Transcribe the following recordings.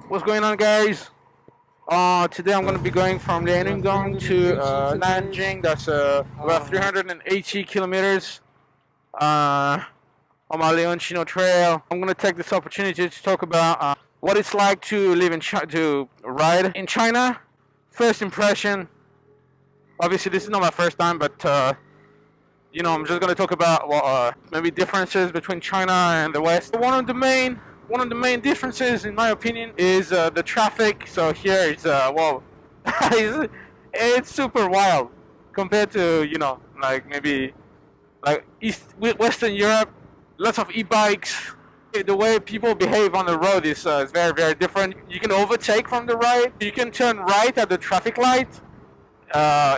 What's going on, guys? Today I'm going to be going from Liaoning to Nanjing. That's about 380 kilometers on my Leoncino Trail. I'm going to take this opportunity to talk about what it's like to live in to ride in China. First impression. Obviously, this is not my first time, but I'm just going to talk about maybe differences between China and the West. One of the main differences, in my opinion, is the traffic. So here it's it's super wild compared to like maybe like Western Europe. Lots of e-bikes. The way people behave on the road is very very different. You can overtake from the right. You can turn right at the traffic light,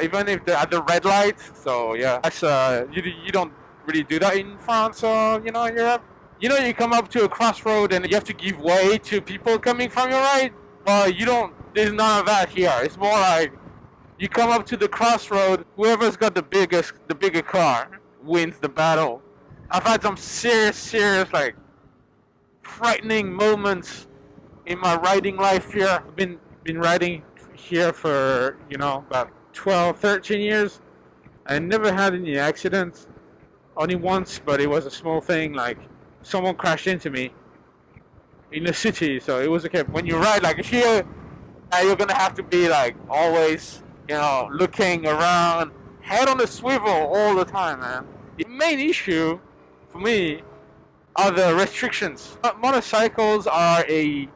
even if at the red light. So yeah, that's you don't really do that in France or Europe. You come up to a crossroad and you have to give way to people coming from your right. You don't. There's none of that here. It's more like you come up to the crossroad. Whoever's got the bigger car wins the battle. I've had some serious, like frightening moments in my riding life here. I've been riding here for about 12, 13 years. I never had any accidents. Only once, but it was a small thing. Like someone crashed into me in the city, so it was okay. When you ride like here, you're gonna have to be like always, looking around, head on the swivel all the time, man. The main issue for me are the restrictions. Motorcycles are a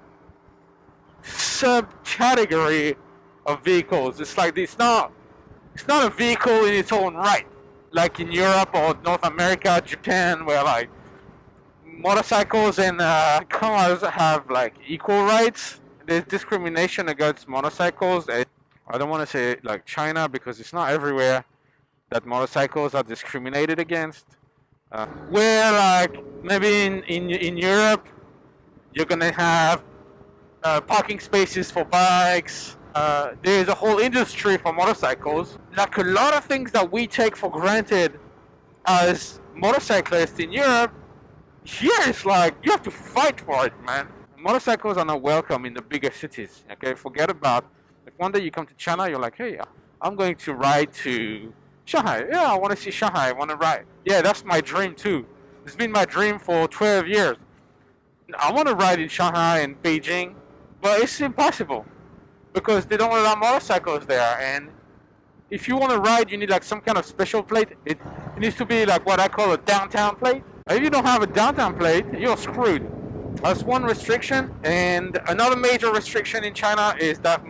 subcategory of vehicles. It's like it's not a vehicle in its own right, like in Europe or North America, Japan, where like motorcycles and cars have like equal rights. There's discrimination against motorcycles. I don't want to say like China because it's not everywhere that motorcycles are discriminated against. Where like maybe in Europe you're gonna have parking spaces for bikes. There's a whole industry for motorcycles. Like a lot of things that we take for granted as motorcyclists in Europe, here it's like you have to fight for it, man. Motorcycles are not welcome in the bigger cities. Okay, forget about if one day you come to China, you're like, hey, I'm going to ride to Shanghai. Yeah, I want to see Shanghai. I want to ride. Yeah, that's my dream too. It's been my dream for 12 years. I want to ride in Shanghai and Beijing, but it's impossible because they don't allow motorcycles there. And if you want to ride, you need like some kind of special plate. It needs to be like what I call a downtown plate. If you don't have a downtown plate, you're screwed. That's one restriction. And another major restriction in China is that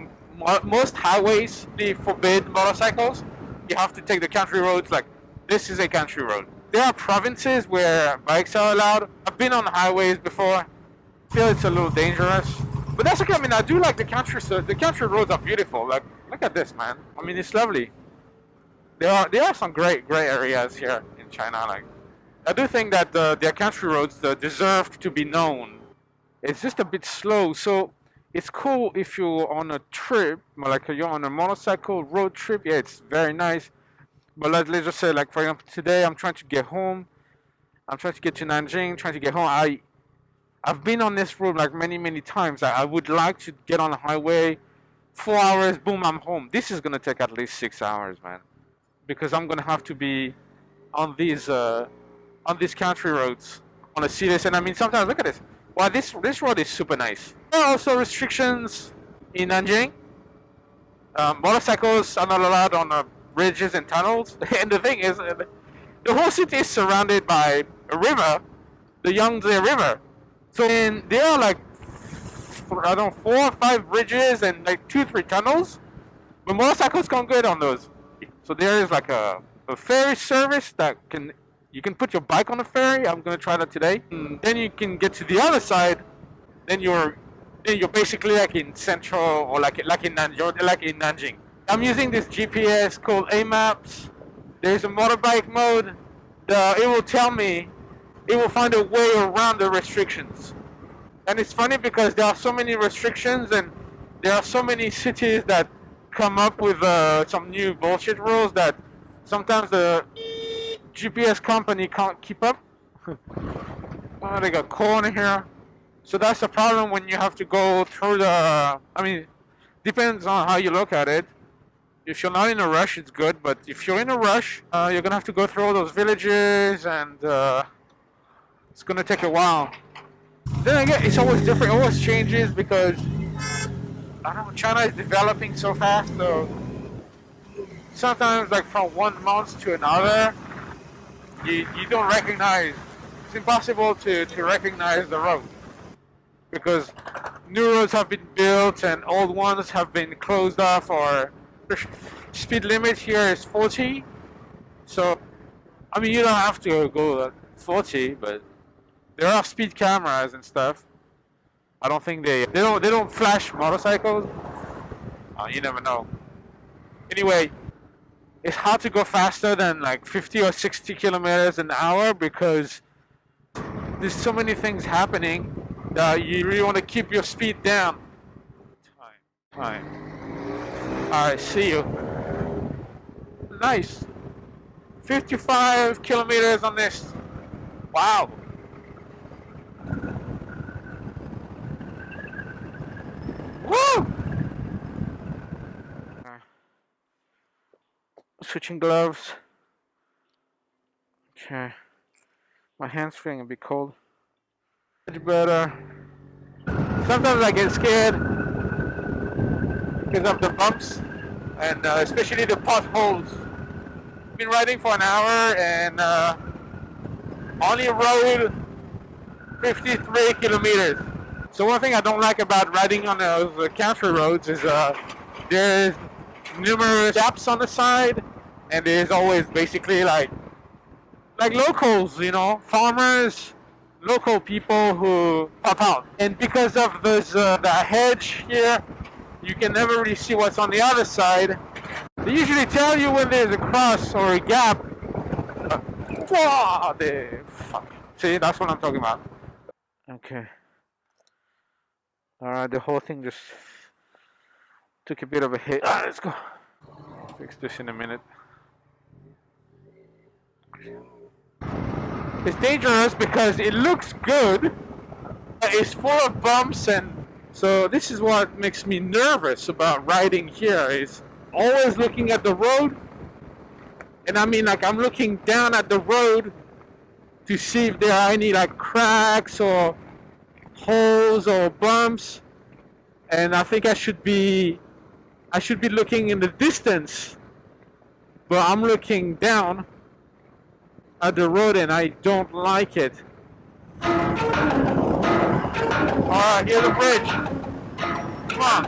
most highways, they forbid motorcycles. You have to take the country roads. Like this is a country road. There are provinces where bikes are allowed. I've been on highways before. I feel it's a little dangerous, but that's okay. I mean, I do like the country. So the country roads are beautiful. Like look at this, man. I mean, it's lovely. There are some great areas here in China. Like I do think that their country roads deserve to be known. It's just a bit slow, so it's cool if you're on a trip, like you're on a motorcycle road trip. Yeah, it's very nice. But let's just say, like for example, today I'm trying to get home. I'm trying to get to Nanjing, trying to get home. I've been on this road like many times. I would like to get on the highway, 4 hours, boom, I'm home. This is gonna take at least 6 hours, man, because I'm gonna have to be on these country roads on a serious. And I mean, sometimes look at this. Wow, this road is super nice. There are also restrictions in Nanjing. Motorcycles are not allowed on bridges and tunnels. And the thing is, the whole city is surrounded by a river, the Yangtze River. So there are like I don't know 4 or 5 bridges and like 2-3 tunnels, but motorcycles can't get on those. So there is like a ferry service that you can put your bike on a ferry. I'm gonna try that today. And then you can get to the other side. Then you're basically like in Central or like in Nanjing. I'm using this GPS called A-Maps. There's a motorbike mode. It will tell me. It will find a way around the restrictions. And it's funny because there are so many restrictions and there are so many cities that come up with some new bullshit rules that sometimes the GPS company can't keep up. Oh, they got corn here. So that's the problem when you have to go through the. I mean, depends on how you look at it. If you're not in a rush, it's good. But if you're in a rush, you're gonna have to go through all those villages, and it's gonna take a while. Then again, it's always different. It always changes because I don't know. China is developing so fast, so sometimes, like from one month to another, you don't recognize. It's impossible to recognize the road because new roads have been built and old ones have been closed off, or the speed limit here is 40. So, I mean, you don't have to go 40, but there are speed cameras and stuff. I don't think they don't flash motorcycles. You never know. Anyway, it's hard to go faster than like 50 or 60 kilometers an hour because there's so many things happening that you really want to keep your speed down. Time. Alright, see you. Nice. 55 kilometers on this. Wow. Woo! Switching gloves. Okay. My hand's feeling a bit cold. But sometimes I get scared because of the bumps and especially the potholes. I've been riding for an hour and only rode 53 kilometers. So one thing I don't like about riding on those country roads is there's numerous gaps on the side, and there's always basically like locals, you know, farmers, local people who pop out. And because of this the hedge here, you can never really see what's on the other side. They usually tell you when there's a cross or a gap. Fuck. See, that's what I'm talking about. Okay. Alright, the whole thing just took a bit of a hit. Let's go. Fix this in a minute. It's dangerous because it looks good. It's full of bumps, and so this is what makes me nervous about riding here, is always looking at the road. And I mean, like, I'm looking down at the road to see if there are any like cracks or holes or bumps, and I think I should be looking in the distance, but I'm looking down at the road and I don't like it. Alright, here's the bridge. Come on.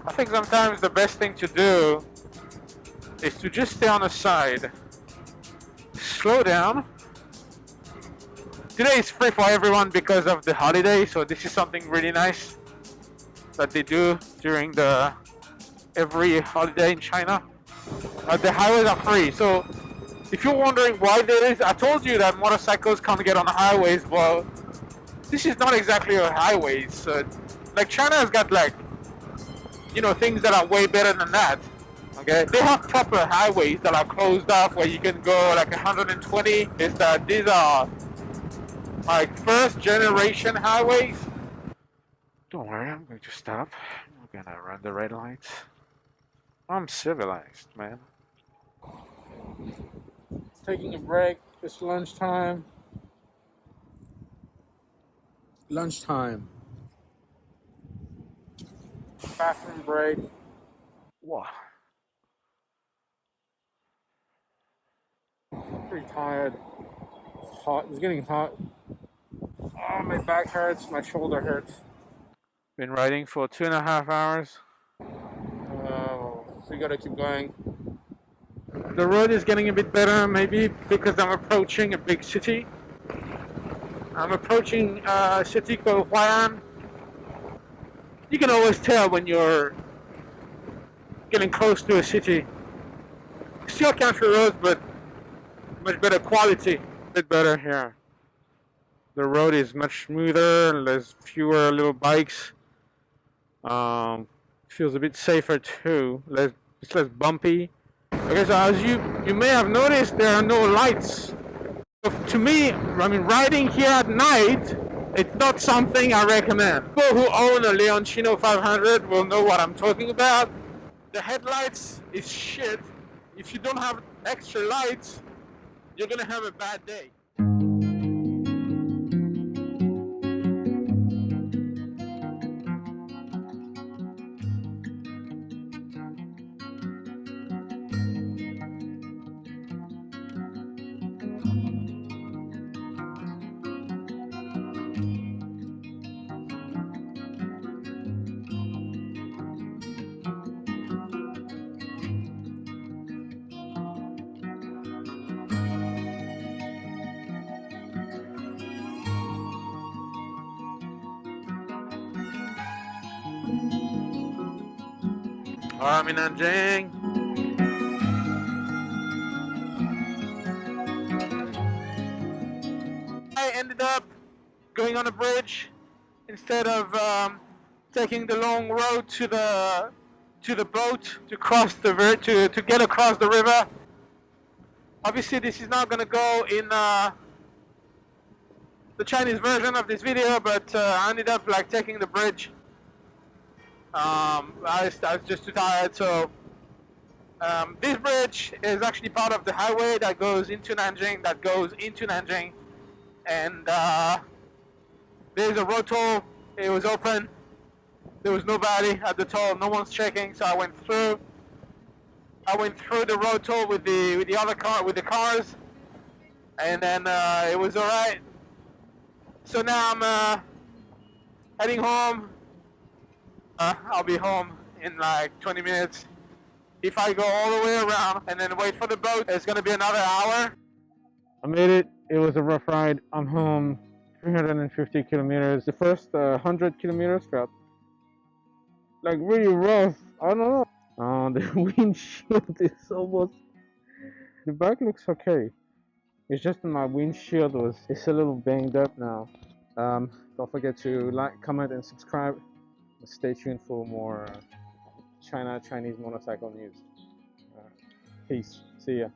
I think sometimes the best thing to do is to just stay on the side. Slow down. Today is free for everyone because of the holiday, so this is something really nice that they do during every holiday in China. The highways are free, so if you're wondering why there is, I told you that motorcycles can't get on the highways. Well, this is not exactly a highway. So, like, China has got, like, you know, things that are way better than that. Okay, they have proper highways that are closed off where you can go like 120. Is that these are like first generation highways. Don't worry, I'm going to stop. I'm gonna run the red lights. I'm civilized, man. Taking a break. It's lunchtime. Lunchtime. Bathroom break. Wow. Pretty tired. It's hot. It's getting hot. Oh, my back hurts. My shoulder hurts. Been riding for 2.5 hours. So we gotta keep going. The road is getting a bit better, maybe because I'm approaching a big city. I'm approaching a city called Huai'an. You can always tell when you're getting close to a city. Still country roads, but much better quality, a bit better here. The road is much smoother. There's fewer little bikes. Feels a bit safer too. It's less bumpy. Okay, so as you may have noticed, there are no lights. To me, I mean, riding here at night, it's not something I recommend. People who own a Leoncino 500 will know what I'm talking about. The headlights is shit. If you don't have extra lights, you're gonna have a bad day. I'm in Nanjing. I ended up going on a bridge instead of taking the long road to the boat to cross the to get across the river. Obviously, this is not gonna go in the Chinese version of this video, but I ended up like taking the bridge. I was just too tired, so this bridge is actually part of the highway that goes into Nanjing. And there's a road toll. It was open. There was nobody at the toll. No one's checking, so I went through. I went through the road toll with the other cars, and then it was all right. So now I'm heading home. I'll be home in like 20 minutes. If I go all the way around and then wait for the boat, it's gonna be another hour. I made it. It was a rough ride. I'm home. 350 kilometers. The first 100 kilometers felt like really rough. I don't know. The windshield is almost. The back looks okay. It's just that my windshield it's a little banged up now. Don't forget to like, comment, and subscribe. Stay tuned for more Chinese motorcycle news. Peace. See ya.